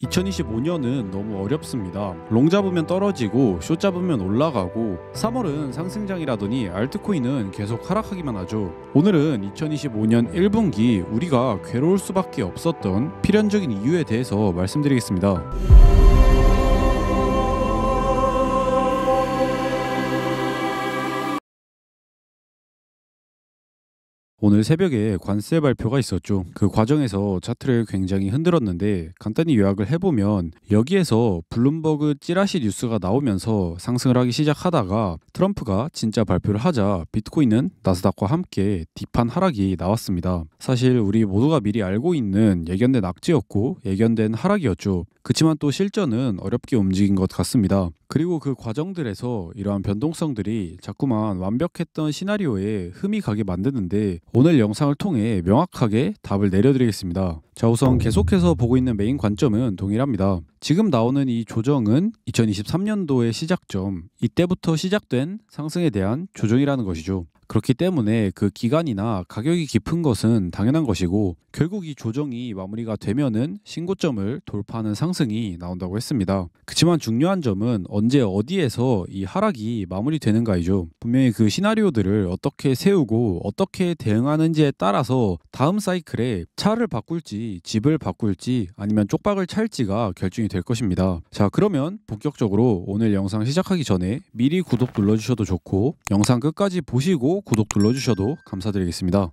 2025년은 너무 어렵습니다. 롱 잡으면 떨어지고 숏 잡으면 올라가고 3월은 상승장이라더니 알트코인은 계속 하락하기만 하죠. 오늘은 2025년 1분기 우리가 괴로울 수밖에 없었던 필연적인 이유에 대해서 말씀드리겠습니다. 오늘 새벽에 관세 발표가 있었죠. 그 과정에서 차트를 굉장히 흔들었는데 간단히 요약을 해보면 여기에서 블룸버그 찌라시 뉴스가 나오면서 상승을 하기 시작하다가 트럼프가 진짜 발표를 하자 비트코인은 나스닥과 함께 딥한 하락이 나왔습니다. 사실 우리 모두가 미리 알고 있는 예견된 악재였고 예견된 하락이었죠. 그치만 또 실전은 어렵게 움직인 것 같습니다. 그리고 그 과정들에서 이러한 변동성들이 자꾸만 완벽했던 시나리오에 흠이 가게 만드는데 오늘 영상을 통해 명확하게 답을 내려드리겠습니다. 자, 우선 계속해서 보고 있는 메인 관점은 동일합니다. 지금 나오는 이 조정은 2023년도의 시작점, 이때부터 시작된 상승에 대한 조정이라는 것이죠. 그렇기 때문에 그 기간이나 가격이 깊은 것은 당연한 것이고 결국 이 조정이 마무리가 되면은 신고점을 돌파하는 상승이 나온다고 했습니다. 그치만 중요한 점은 언제 어디에서 이 하락이 마무리되는가이죠. 분명히 그 시나리오들을 어떻게 세우고 어떻게 대응하는지에 따라서 다음 사이클에 차를 바꿀지 집을 바꿀지 아니면 쪽박을 찰지가 결정이 될 것입니다. 자, 그러면 본격적으로 오늘 영상 시작하기 전에 미리 구독 눌러주셔도 좋고 영상 끝까지 보시고 구독 눌러주셔도 감사드리겠습니다.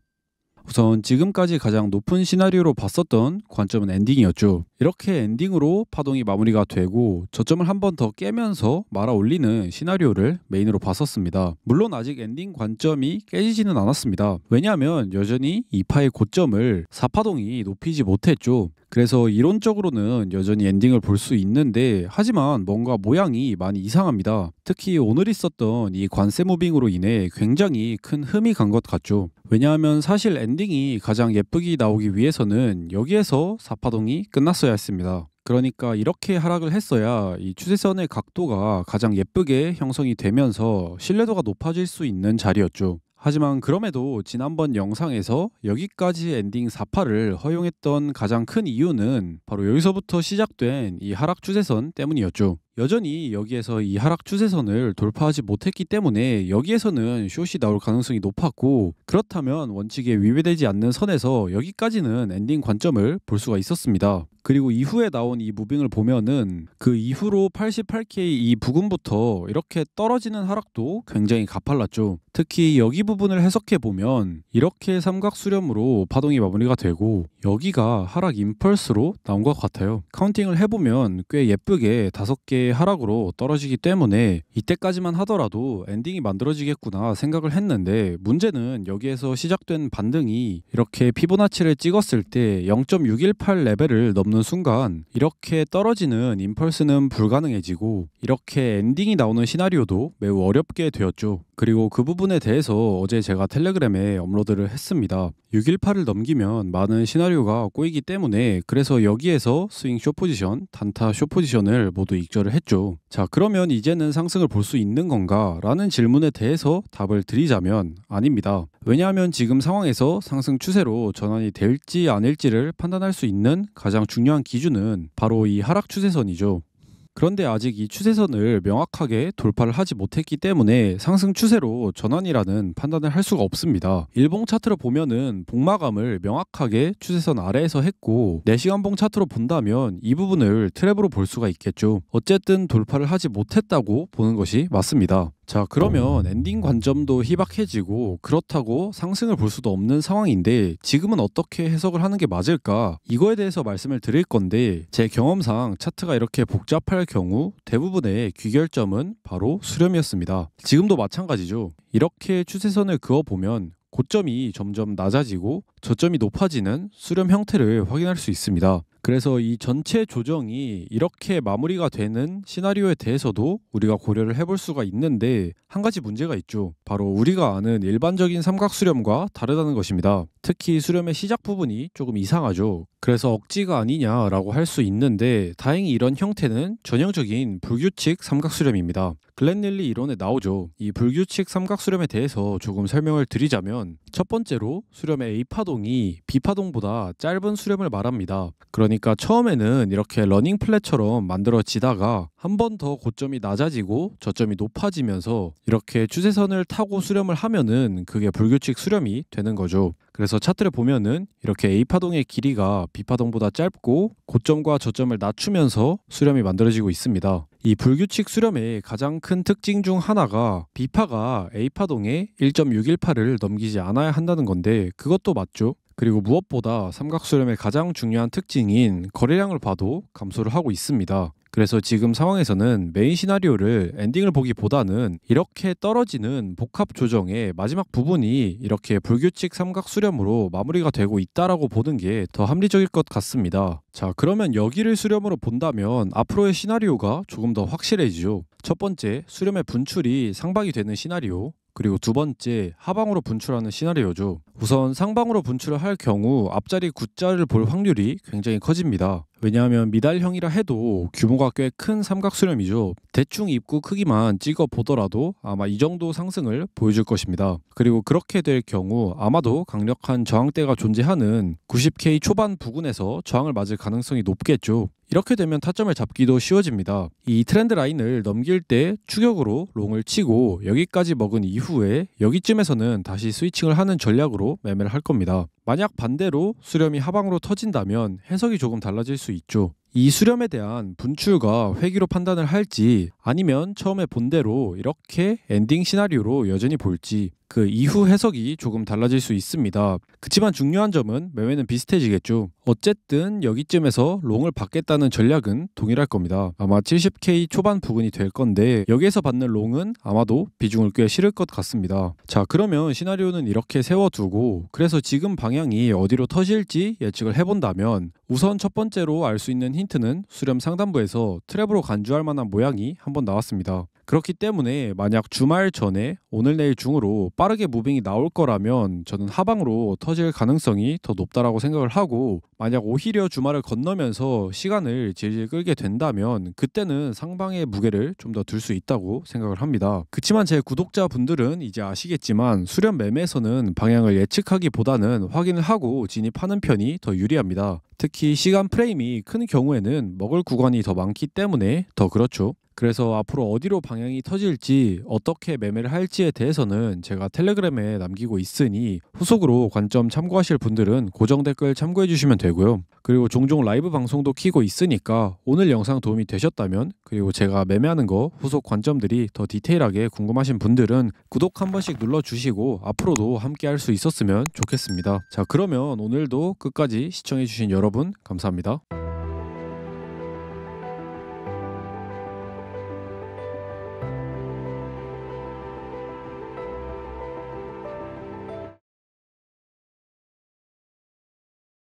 우선 지금까지 가장 높은 시나리오로 봤었던 관점은 엔딩이었죠. 이렇게 엔딩으로 파동이 마무리가 되고 저점을 한 번 더 깨면서 말아 올리는 시나리오를 메인으로 봤었습니다. 물론 아직 엔딩 관점이 깨지지는 않았습니다. 왜냐하면 여전히 2파의 고점을 4파동이 높이지 못했죠. 그래서 이론적으로는 여전히 엔딩을 볼 수 있는데 하지만 뭔가 모양이 많이 이상합니다. 특히 오늘 있었던 이 관세 무빙으로 인해 굉장히 큰 흠이 간 것 같죠. 왜냐하면 사실 엔딩이 가장 예쁘게 나오기 위해서는 여기에서 4파동이 끝났어야 했습니다. 그러니까 이렇게 하락을 했어야 이 추세선의 각도가 가장 예쁘게 형성이 되면서 신뢰도가 높아질 수 있는 자리였죠. 하지만 그럼에도 지난번 영상에서 여기까지 엔딩 4파를 허용했던 가장 큰 이유는 바로 여기서부터 시작된 이 하락 추세선 때문이었죠. 여전히 여기에서 이 하락 추세선을 돌파하지 못했기 때문에 여기에서는 숏이 나올 가능성이 높았고 그렇다면 원칙에 위배되지 않는 선에서 여기까지는 엔딩 관점을 볼 수가 있었습니다. 그리고 이후에 나온 이 무빙을 보면은 그 이후로 88K 이 부근부터 이렇게 떨어지는 하락도 굉장히 가팔랐죠. 특히 여기 부분을 해석해 보면 이렇게 삼각 수렴으로 파동이 마무리가 되고 여기가 하락 임펄스로 나온 것 같아요. 카운팅을 해보면 꽤 예쁘게 5개의 하락으로 떨어지기 때문에 이때까지만 하더라도 엔딩이 만들어지겠구나 생각을 했는데 문제는 여기에서 시작된 반등이 이렇게 피보나치를 찍었을 때 0.618 레벨을 넘는 순간 이렇게 떨어지는 임펄스는 불가능해지고 이렇게 엔딩이 나오는 시나리오도 매우 어렵게 되었죠. 그리고 그 부분에 대해서 어제 제가 텔레그램에 업로드를 했습니다. 618을 넘기면 많은 시나리오가 꼬이기 때문에 그래서 여기에서 스윙 숏 포지션, 단타 숏 포지션을 모두 익절을 했죠. 자, 그러면 이제는 상승을 볼 수 있는 건가? 라는 질문에 대해서 답을 드리자면 아닙니다. 왜냐하면 지금 상황에서 상승 추세로 전환이 될지 아닐지를 판단할 수 있는 가장 중요한 기준은 바로 이 하락 추세선이죠. 그런데 아직 이 추세선을 명확하게 돌파를 하지 못했기 때문에 상승 추세로 전환이라는 판단을 할 수가 없습니다. 일봉 차트로 보면은 복마감을 명확하게 추세선 아래에서 했고 4시간봉 차트로 본다면 이 부분을 트랩으로 볼 수가 있겠죠. 어쨌든 돌파를 하지 못했다고 보는 것이 맞습니다. 자, 그러면 엔딩 관점도 희박해지고 그렇다고 상승을 볼 수도 없는 상황인데 지금은 어떻게 해석을 하는 게 맞을까? 이거에 대해서 말씀을 드릴 건데 제 경험상 차트가 이렇게 복잡할 경우 대부분의 귀결점은 바로 수렴이었습니다. 지금도 마찬가지죠. 이렇게 추세선을 그어보면 고점이 점점 낮아지고 저점이 높아지는 수렴 형태를 확인할 수 있습니다. 그래서 이 전체 조정이 이렇게 마무리가 되는 시나리오에 대해서도 우리가 고려를 해볼 수가 있는데 한 가지 문제가 있죠. 바로 우리가 아는 일반적인 삼각 수렴과 다르다는 것입니다. 특히 수렴의 시작 부분이 조금 이상하죠. 그래서 억지가 아니냐라고 할 수 있는데 다행히 이런 형태는 전형적인 불규칙 삼각 수렴입니다. 글렌릴리 이론에 나오죠. 이 불규칙 삼각 수렴에 대해서 조금 설명을 드리자면 첫 번째로 수렴의 A파동이 B파동보다 짧은 수렴을 말합니다. 그러니까 그러니까 처음에는 이렇게 러닝 플랫처럼 만들어지다가 한 번 더 고점이 낮아지고 저점이 높아지면서 이렇게 추세선을 타고 수렴을 하면은 그게 불규칙 수렴이 되는 거죠. 그래서 차트를 보면은 이렇게 A파동의 길이가 B파동보다 짧고 고점과 저점을 낮추면서 수렴이 만들어지고 있습니다. 이 불규칙 수렴의 가장 큰 특징 중 하나가 B파가 A파동의 1.618을 넘기지 않아야 한다는 건데 그것도 맞죠. 그리고 무엇보다 삼각수렴의 가장 중요한 특징인 거래량을 봐도 감소를 하고 있습니다. 그래서 지금 상황에서는 메인 시나리오를 엔딩을 보기보다는 이렇게 떨어지는 복합 조정의 마지막 부분이 이렇게 불규칙 삼각 수렴으로 마무리가 되고 있다라고 보는 게 더 합리적일 것 같습니다. 자, 그러면 여기를 수렴으로 본다면 앞으로의 시나리오가 조금 더 확실해지죠. 첫 번째, 수렴의 분출이 상방이 되는 시나리오. 그리고 두 번째, 하방으로 분출하는 시나리오죠. 우선 상방으로 분출을 할 경우 앞자리 9자를 볼 확률이 굉장히 커집니다. 왜냐하면 미달형이라 해도 규모가 꽤 큰 삼각 수렴이죠. 대충 입구 크기만 찍어 보더라도 아마 이 정도 상승을 보여줄 것입니다. 그리고 그렇게 될 경우 아마도 강력한 저항대가 존재하는 90K 초반 부근에서 저항을 맞을 가능성이 높겠죠. 이렇게 되면 타점을 잡기도 쉬워집니다. 이 트렌드 라인을 넘길 때 추격으로 롱을 치고 여기까지 먹은 이후에 여기쯤에서는 다시 스위칭을 하는 전략으로 매매를 할 겁니다. 만약 반대로 수렴이 하방으로 터진다면 해석이 조금 달라질 수 있죠. 이 수렴에 대한 분출과 회기로 판단을 할지 아니면 처음에 본 대로 이렇게 엔딩 시나리오로 여전히 볼지 그 이후 해석이 조금 달라질 수 있습니다. 그치만 중요한 점은 매매는 비슷해지겠죠. 어쨌든 여기쯤에서 롱을 받겠다는 전략은 동일할 겁니다. 아마 70K 초반 부근이 될 건데 여기에서 받는 롱은 아마도 비중을 꽤 실을 것 같습니다. 자, 그러면 시나리오는 이렇게 세워두고 그래서 지금 방향이 어디로 터질지 예측을 해본다면 우선 첫 번째로 알 수 있는 힌트는 수렴 상단부에서 트랩으로 간주할 만한 모양이 한번 나왔습니다. 그렇기 때문에 만약 주말 전에 오늘 내일 중으로 빠르게 무빙이 나올 거라면 저는 하방으로 터질 가능성이 더 높다라고 생각을 하고 만약 오히려 주말을 건너면서 시간을 질질 끌게 된다면 그때는 상방의 무게를 좀 더 둘 수 있다고 생각을 합니다. 그치만 제 구독자분들은 이제 아시겠지만 수렴 매매에서는 방향을 예측하기보다는 확인을 하고 진입하는 편이 더 유리합니다. 특히 시간 프레임이 큰 경우에는 먹을 구간이 더 많기 때문에 더 그렇죠. 그래서 앞으로 어디로 방향이 터질지 어떻게 매매를 할지에 대해서는 제가 텔레그램에 남기고 있으니 후속으로 관점 참고하실 분들은 고정 댓글 참고해 주시면 되고요. 그리고 종종 라이브 방송도 키고 있으니까 오늘 영상 도움이 되셨다면 그리고 제가 매매하는 거 후속 관점들이 더 디테일하게 궁금하신 분들은 구독 한 번씩 눌러주시고 앞으로도 함께 할 수 있었으면 좋겠습니다. 자, 그러면 오늘도 끝까지 시청해 주신 여러분 감사합니다.